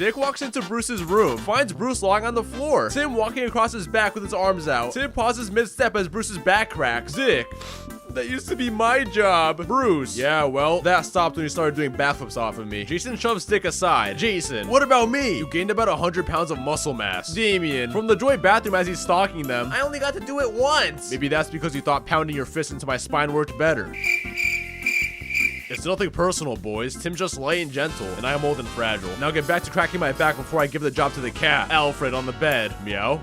Dick walks into Bruce's room, finds Bruce lying on the floor. Tim walking across his back with his arms out. Tim pauses mid-step as Bruce's back cracks. Dick, that used to be my job. Bruce, yeah, well, that stopped when you started doing backflips off of me. Jason shoves Dick aside. Jason, what about me? You gained about 100 pounds of muscle mass. Damien, from the Joy bathroom as he's stalking them. I only got to do it once. Maybe that's because you thought pounding your fist into my spine worked better. It's nothing personal, boys. Tim's just light and gentle, and I am old and fragile. Now get back to cracking my back before I give the job to the cat. Alfred on the bed. Meow.